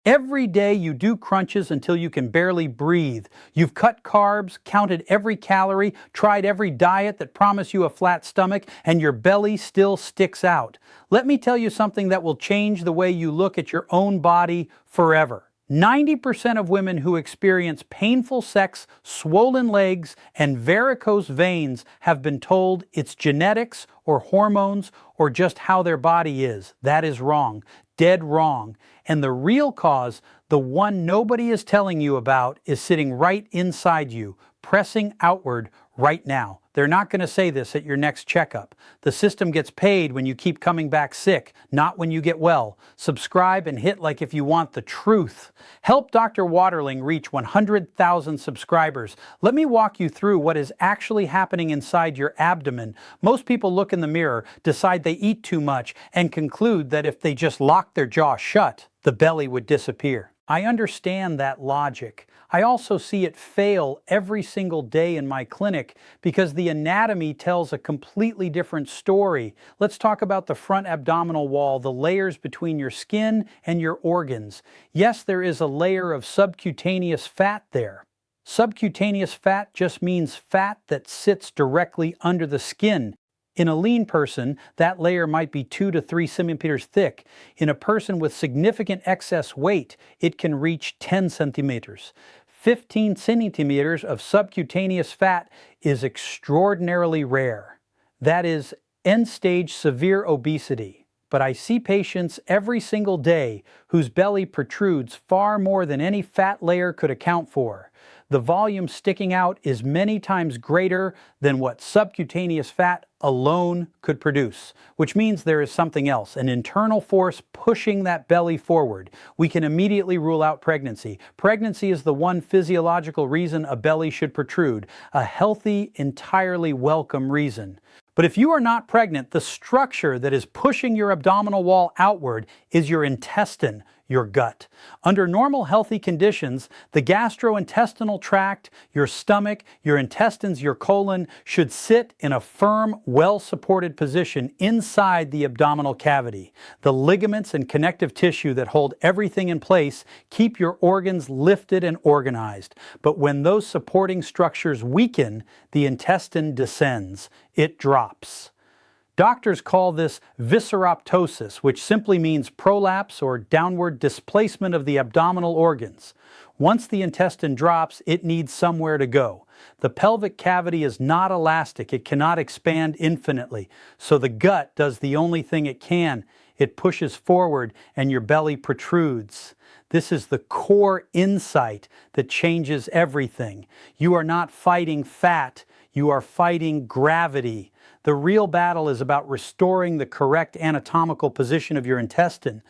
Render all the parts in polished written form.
Every day you do crunches until you can barely breathe. You've cut carbs, counted every calorie, tried every diet that promised you a flat stomach, and your belly still sticks out. Let me tell you something that will change the way you look at your own body forever. 90% of women who experience painful sex, swollen legs, and varicose veins have been told it's genetics or hormones or just how their body is. That is wrong. Dead wrong. And the real cause, the one nobody is telling you about, is sitting right inside you, pressing outward right now. They're not going to say this at your next checkup. The system gets paid when you keep coming back sick, not when you get well. Subscribe and hit like if you want the truth. Help Dr. Waterling reach 100,000 subscribers. Let me walk you through what is actually happening inside your abdomen. Most people look in the mirror, decide they eat too much, and conclude that if they just locked their jaw shut, the belly would disappear. I understand that logic. I also see it fail every single day in my clinic because the anatomy tells a completely different story. Let's talk about the front abdominal wall, the layers between your skin and your organs. Yes, there is a layer of subcutaneous fat there. Subcutaneous fat just means fat that sits directly under the skin. In a lean person, that layer might be 2 to 3 centimeters thick. In a person with significant excess weight, it can reach 10 centimeters. 15 centimeters of subcutaneous fat is extraordinarily rare. That is end-stage severe obesity. But I see patients every single day whose belly protrudes far more than any fat layer could account for. The volume sticking out is many times greater than what subcutaneous fat alone could produce, which means there is something else, an internal force pushing that belly forward. We can immediately rule out pregnancy. Pregnancy is the one physiological reason a belly should protrude, a healthy, entirely welcome reason. But if you are not pregnant, the structure that is pushing your abdominal wall outward is your intestine, your gut. Under normal healthy conditions, the gastrointestinal tract, your stomach, your intestines, your colon should sit in a firm, well-supported position inside the abdominal cavity. The ligaments and connective tissue that hold everything in place keep your organs lifted and organized. But when those supporting structures weaken, the intestine descends. It drops. Doctors call this visceroptosis, which simply means prolapse or downward displacement of the abdominal organs. Once the intestine drops, it needs somewhere to go. The pelvic cavity is not elastic. It cannot expand infinitely. So the gut does the only thing it can. It pushes forward and your belly protrudes. This is the core insight that changes everything. You are not fighting fat. You are fighting gravity. The real battle is about restoring the correct anatomical position of your intestine,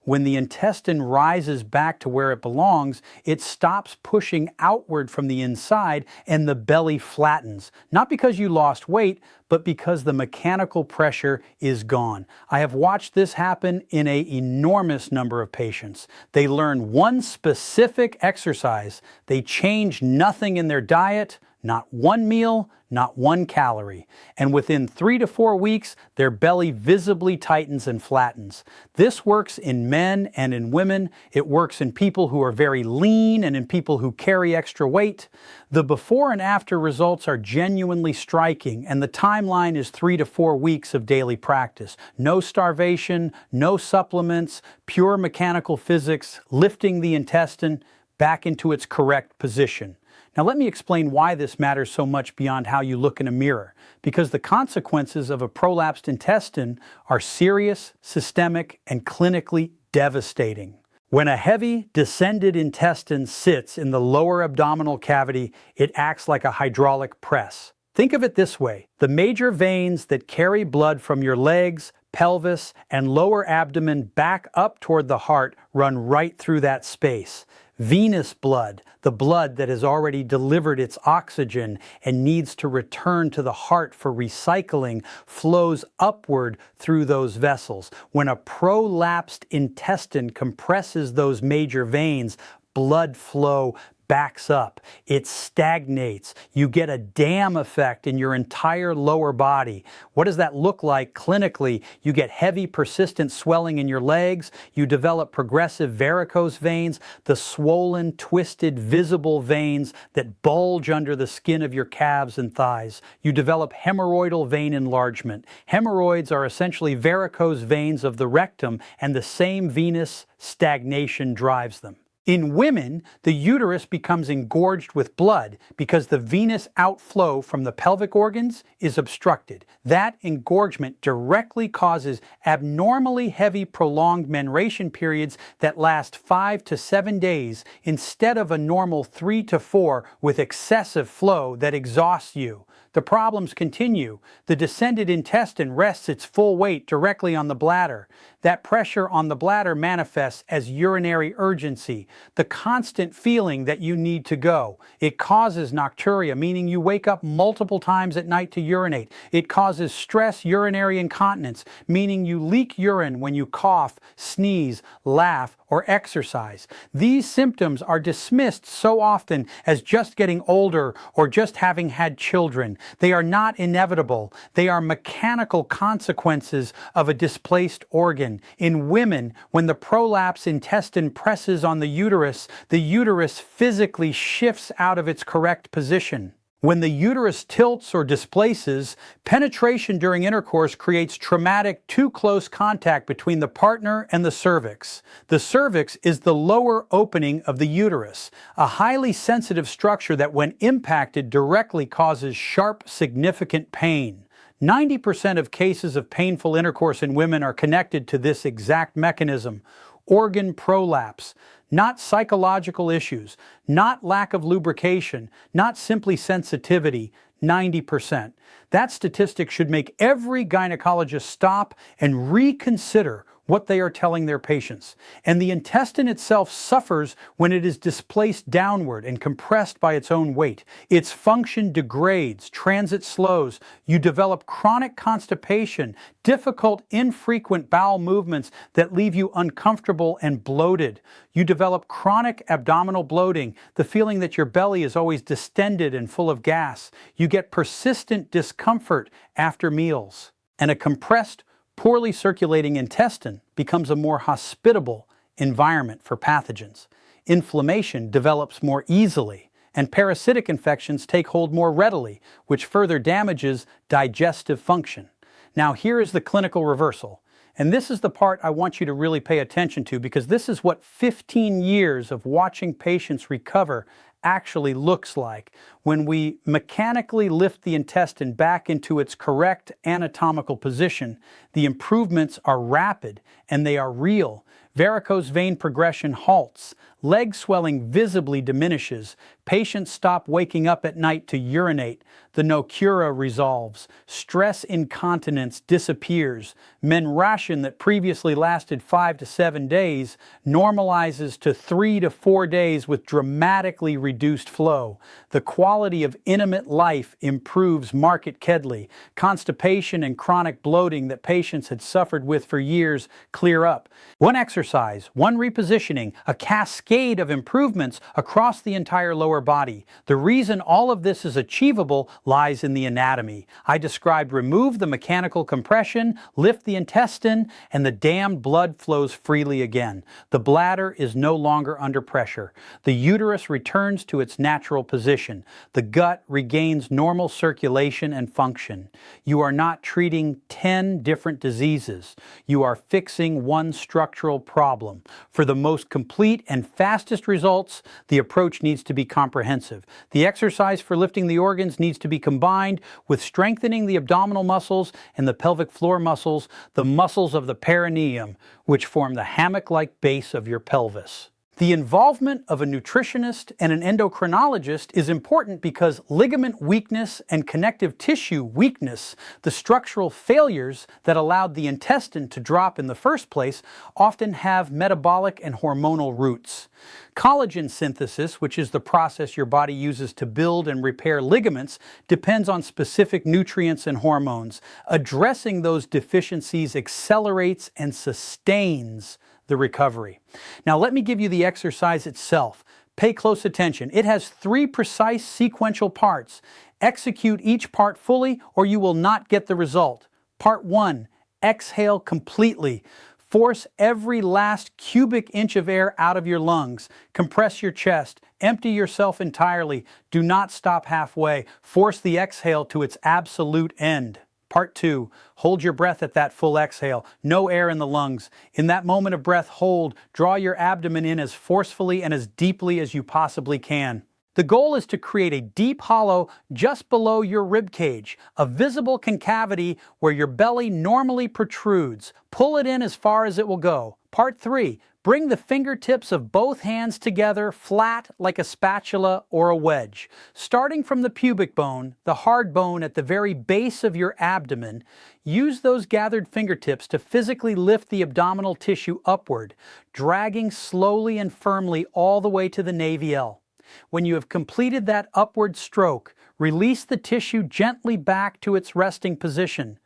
when the intestine rises back to where it belongs, it stops pushing outward from the inside and the belly flattens. Not because you lost weight, but because the mechanical pressure is gone. I have watched this happen in an enormous number of patients. They learn one specific exercise. They change nothing in their diet, not one meal, not one calorie. And within 3 to 4 weeks, their belly visibly tightens and flattens. This works in men and in women. It works in people who are very lean and in people who carry extra weight. The before and after results are genuinely striking, and the timeline is 3 to 4 weeks of daily practice. No starvation, no supplements, pure mechanical physics, lifting the intestine back into its correct position. Now let me explain why this matters so much beyond how you look in a mirror, because the consequences of a prolapsed intestine are serious, systemic, and clinically devastating. When a heavy, descended intestine sits in the lower abdominal cavity, it acts like a hydraulic press. Think of it this way: the major veins that carry blood from your legs, pelvis, and lower abdomen back up toward the heart run right through that space. Venous blood, the blood that has already delivered its oxygen and needs to return to the heart for recycling, flows upward through those vessels. When a prolapsed intestine compresses those major veins, blood flow backs up. It stagnates. You get a dam effect in your entire lower body. What does that look like clinically? You get heavy, persistent swelling in your legs. You develop progressive varicose veins, the swollen, twisted, visible veins that bulge under the skin of your calves and thighs. You develop hemorrhoidal vein enlargement. Hemorrhoids are essentially varicose veins of the rectum, and the same venous stagnation drives them. In women, the uterus becomes engorged with blood because the venous outflow from the pelvic organs is obstructed. That engorgement directly causes abnormally heavy prolonged menstruation periods that last 5 to 7 days instead of a normal 3 to 4 with excessive flow that exhausts you. The problems continue. The descended intestine rests its full weight directly on the bladder. That pressure on the bladder manifests as urinary urgency, the constant feeling that you need to go. It causes nocturia, meaning you wake up multiple times at night to urinate. It causes stress urinary incontinence, meaning you leak urine when you cough, sneeze, laugh, or exercise. These symptoms are dismissed so often as just getting older or just having had children. They are not inevitable. They are mechanical consequences of a displaced organ. In women, when the prolapse intestine presses on the uterus physically shifts out of its correct position. When the uterus tilts or displaces, penetration during intercourse creates traumatic too close contact between the partner and the cervix. The cervix is the lower opening of the uterus, a highly sensitive structure that when impacted directly causes sharp, significant pain. 90% of cases of painful intercourse in women are connected to this exact mechanism. Organ prolapse. Not psychological issues, not lack of lubrication, not simply sensitivity, 90%. That statistic should make every gynecologist stop and reconsider what they are telling their patients. And the intestine itself suffers when it is displaced downward and compressed by its own weight. Its function degrades, transit slows. You develop chronic constipation, difficult, infrequent bowel movements that leave you uncomfortable and bloated. You develop chronic abdominal bloating, the feeling that your belly is always distended and full of gas. You get persistent discomfort after meals. And a compressed, poorly circulating intestine becomes a more hospitable environment for pathogens. Inflammation develops more easily, and parasitic infections take hold more readily, which further damages digestive function. Now here is the clinical reversal. And this is the part I want you to really pay attention to, because this is what 15 years of watching patients recover actually looks like. When we mechanically lift the intestine back into its correct anatomical position, the improvements are rapid and they are real. Varicose vein progression halts. Leg swelling visibly diminishes. Patients stop waking up at night to urinate. The nocturia resolves. Stress incontinence disappears. Menstruation that previously lasted 5 to 7 days normalizes to 3 to 4 days with dramatically reduced flow. The quality of intimate life improves markedly. Constipation and chronic bloating that patients had suffered with for years clear up. One exercise, one repositioning, a cascade of improvements across the entire lower body. The reason all of this is achievable lies in the anatomy. I described remove the mechanical compression, lift the intestine, and the dammed blood flows freely again. The bladder is no longer under pressure. The uterus returns to its natural position. The gut regains normal circulation and function. You are not treating 10 different diseases. You are fixing one structural problem. For the most complete and fastest results, the approach needs to be comprehensive. The exercise for lifting the organs needs to be combined with strengthening the abdominal muscles and the pelvic floor muscles, the muscles of the perineum, which form the hammock-like base of your pelvis. The involvement of a nutritionist and an endocrinologist is important because ligament weakness and connective tissue weakness, the structural failures that allowed the intestine to drop in the first place, often have metabolic and hormonal roots. Collagen synthesis, which is the process your body uses to build and repair ligaments, depends on specific nutrients and hormones. Addressing those deficiencies accelerates and sustains the recovery. Now let me give you the exercise itself. Pay close attention. It has 3 precise sequential parts. Execute each part fully or you will not get the result. Part 1. Exhale completely. Force every last cubic inch of air out of your lungs. Compress your chest. Empty yourself entirely. Do not stop halfway. Force the exhale to its absolute end. Part 2. Hold your breath at that full exhale. No air in the lungs. In that moment of breath, hold. Draw your abdomen in as forcefully and as deeply as you possibly can. The goal is to create a deep hollow just below your rib cage, a visible concavity where your belly normally protrudes. Pull it in as far as it will go. Part 3. Bring the fingertips of both hands together flat like a spatula or a wedge. Starting from the pubic bone, the hard bone at the very base of your abdomen, use those gathered fingertips to physically lift the abdominal tissue upward, dragging slowly and firmly all the way to the navel. When you have completed that upward stroke, release the tissue gently back to its resting position.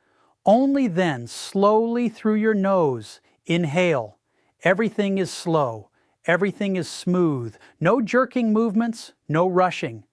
Only then, slowly through your nose, inhale. Everything is slow. Everything is smooth. No jerking movements, no rushing.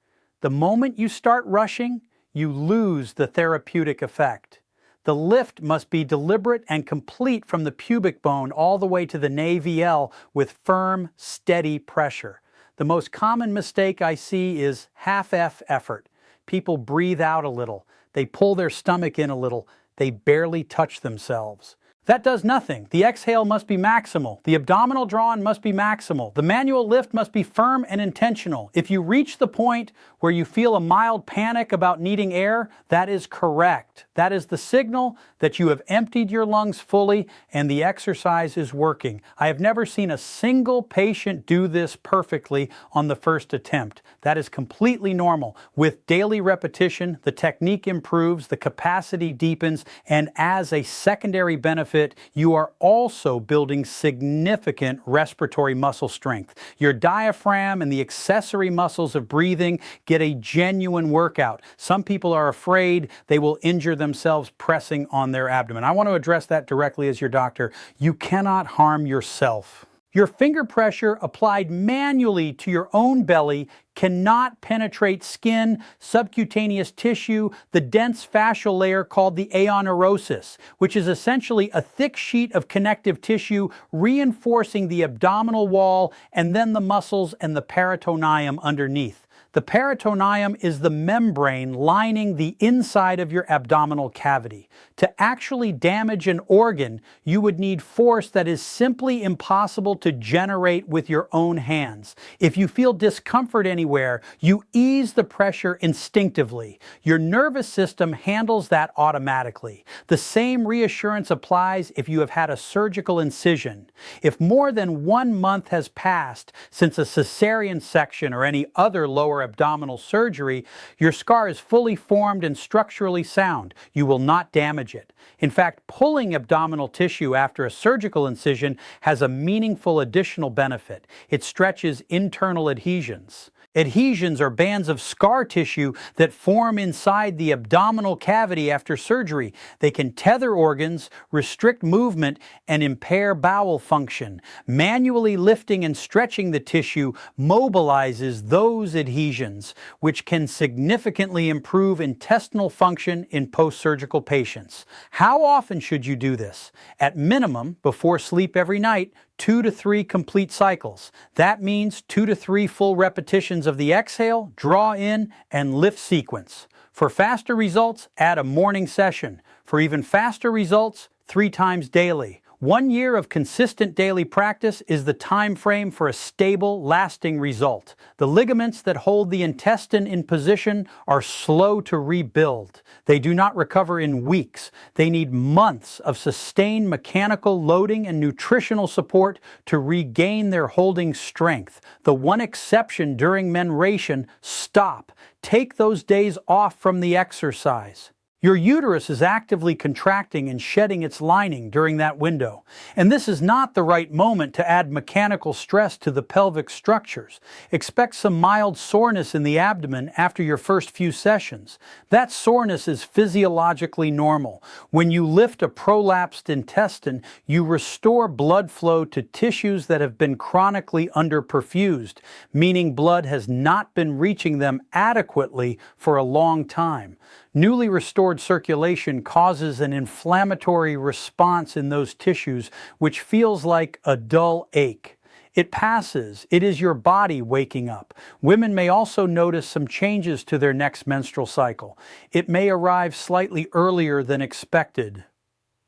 The moment you start rushing, you lose the therapeutic effect. The lift must be deliberate and complete from the pubic bone all the way to the navel with firm, steady pressure. The most common mistake I see is half-F effort. People breathe out a little. They pull their stomach in a little. They barely touch themselves. That does nothing. The exhale must be maximal. The abdominal draw-in must be maximal. The manual lift must be firm and intentional. If you reach the point where you feel a mild panic about needing air, that is correct. That is the signal that you have emptied your lungs fully and the exercise is working. I have never seen a single patient do this perfectly on the first attempt. That is completely normal. With daily repetition, the technique improves, the capacity deepens, and as a secondary benefit, you are also building significant respiratory muscle strength. Your diaphragm and the accessory muscles of breathing get a genuine workout. Some people are afraid they will injure themselves pressing on their abdomen. I want to address that directly as your doctor. You cannot harm yourself. Your finger pressure applied manually to your own belly cannot penetrate skin, subcutaneous tissue, the dense fascial layer called the aonerosis, which is essentially a thick sheet of connective tissue reinforcing the abdominal wall and then the muscles and the peritoneum underneath. The peritoneum is the membrane lining the inside of your abdominal cavity. To actually damage an organ, you would need force that is simply impossible to generate with your own hands. If you feel discomfort anywhere, you ease the pressure instinctively. Your nervous system handles that automatically. The same reassurance applies if you have had a surgical incision. If more than 1 month has passed since a cesarean section or any other lower abdominal surgery, your scar is fully formed and structurally sound. You will not damage it. In fact, pulling abdominal tissue after a surgical incision has a meaningful additional benefit. It stretches internal adhesions. Adhesions are bands of scar tissue that form inside the abdominal cavity after surgery. They can tether organs, restrict movement, and impair bowel function. Manually lifting and stretching the tissue mobilizes those adhesions, which can significantly improve intestinal function in post-surgical patients. How often should you do this? At minimum, before sleep every night, 2 to 3 complete cycles. That means 2 to 3 full repetitions of the exhale, draw in, and lift sequence. For faster results, add a morning session. For even faster results, 3 times daily. 1 year of consistent daily practice is the time frame for a stable, lasting result. The ligaments that hold the intestine in position are slow to rebuild. They do not recover in weeks. They need months of sustained mechanical loading and nutritional support to regain their holding strength. The one exception during menstruation, stop. Take those days off from the exercise. Your uterus is actively contracting and shedding its lining during that window. And this is not the right moment to add mechanical stress to the pelvic structures. Expect some mild soreness in the abdomen after your first few sessions. That soreness is physiologically normal. When you lift a prolapsed intestine, you restore blood flow to tissues that have been chronically underperfused, meaning blood has not been reaching them adequately for a long time. Newly restored circulation causes an inflammatory response in those tissues, which feels like a dull ache. It passes. It is your body waking up. Women may also notice some changes to their next menstrual cycle. It may arrive slightly earlier than expected.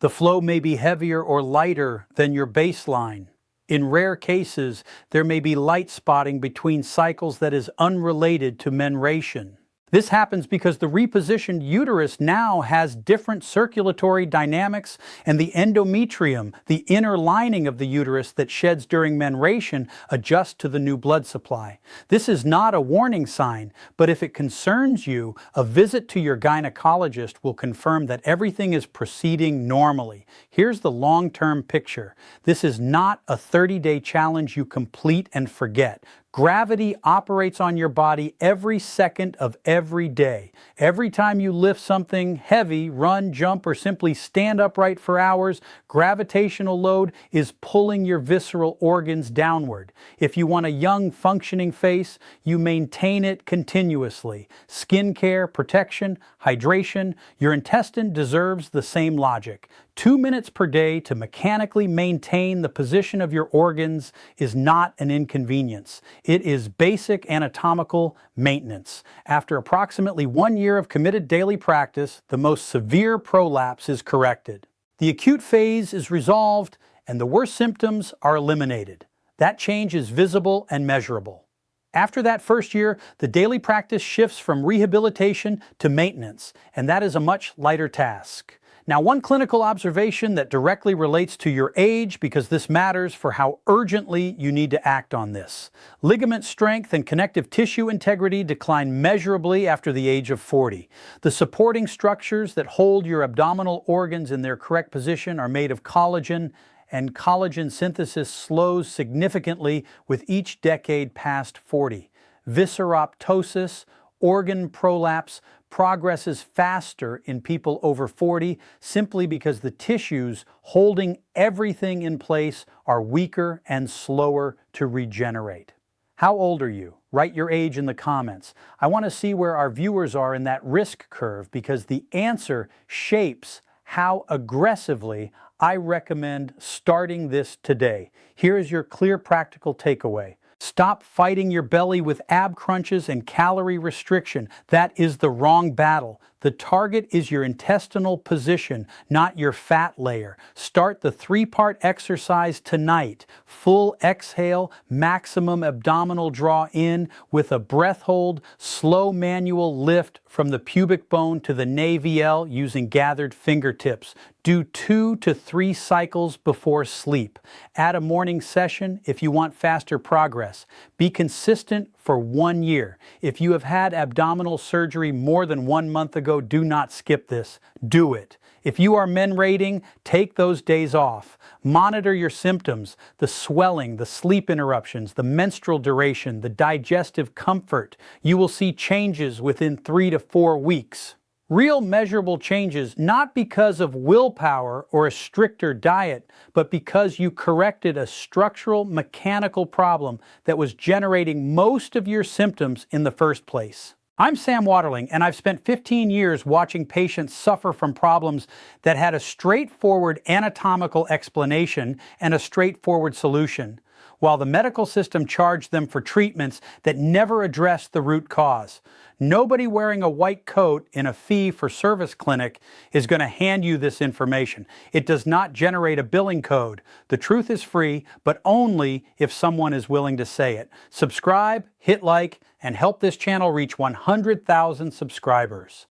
The flow may be heavier or lighter than your baseline. In rare cases, there may be light spotting between cycles that is unrelated to menstruation. This happens because the repositioned uterus now has different circulatory dynamics, and the endometrium, the inner lining of the uterus that sheds during menstruation, adjusts to the new blood supply. This is not a warning sign, but if it concerns you, a visit to your gynecologist will confirm that everything is proceeding normally. Here's the long-term picture. This is not a 30-day challenge you complete and forget. Gravity operates on your body every second of every day. Every time you lift something heavy, run, jump, or simply stand upright for hours, gravitational load is pulling your visceral organs downward. If you want a young, functioning face, you maintain it continuously. Skin care, protection, hydration, your intestine deserves the same logic. 2 minutes per day to mechanically maintain the position of your organs is not an inconvenience. It is basic anatomical maintenance. After approximately 1 year of committed daily practice, the most severe prolapse is corrected. The acute phase is resolved and the worst symptoms are eliminated. That change is visible and measurable. After that first year, the daily practice shifts from rehabilitation to maintenance, and that is a much lighter task. Now, one clinical observation that directly relates to your age, because this matters for how urgently you need to act on this. Ligament strength and connective tissue integrity decline measurably after the age of 40. The supporting structures that hold your abdominal organs in their correct position are made of collagen, and collagen synthesis slows significantly with each decade past 40. Visceroptosis, organ prolapse, progresses faster in people over 40 simply because the tissues holding everything in place are weaker and slower to regenerate. How old are you? Write your age in the comments. I want to see where our viewers are in that risk curve because the answer shapes how aggressively I recommend starting this today. Here is your clear practical takeaway. Stop fighting your belly with ab crunches and calorie restriction. That is the wrong battle. The target is your intestinal position, not your fat layer. Start the 3-part exercise tonight. Full exhale, maximum abdominal draw in with a breath hold, slow manual lift from the pubic bone to the navel using gathered fingertips. Do 2 to 3 cycles before sleep. Add a morning session if you want faster progress. Be consistent for 1 year. If you have had abdominal surgery more than 1 month ago, do not skip this. Do it. If you are menstruating, take those days off. Monitor your symptoms, the swelling, the sleep interruptions, the menstrual duration, the digestive comfort. You will see changes within 3 to 4 weeks. Real measurable changes, not because of willpower or a stricter diet, but because you corrected a structural mechanical problem that was generating most of your symptoms in the first place. I'm Sam Waterling, and I've spent 15 years watching patients suffer from problems that had a straightforward anatomical explanation and a straightforward solution, while the medical system charged them for treatments that never addressed the root cause. Nobody wearing a white coat in a fee-for-service clinic is going to hand you this information. It does not generate a billing code. The truth is free, but only if someone is willing to say it. Subscribe, hit like, and help this channel reach 100,000 subscribers.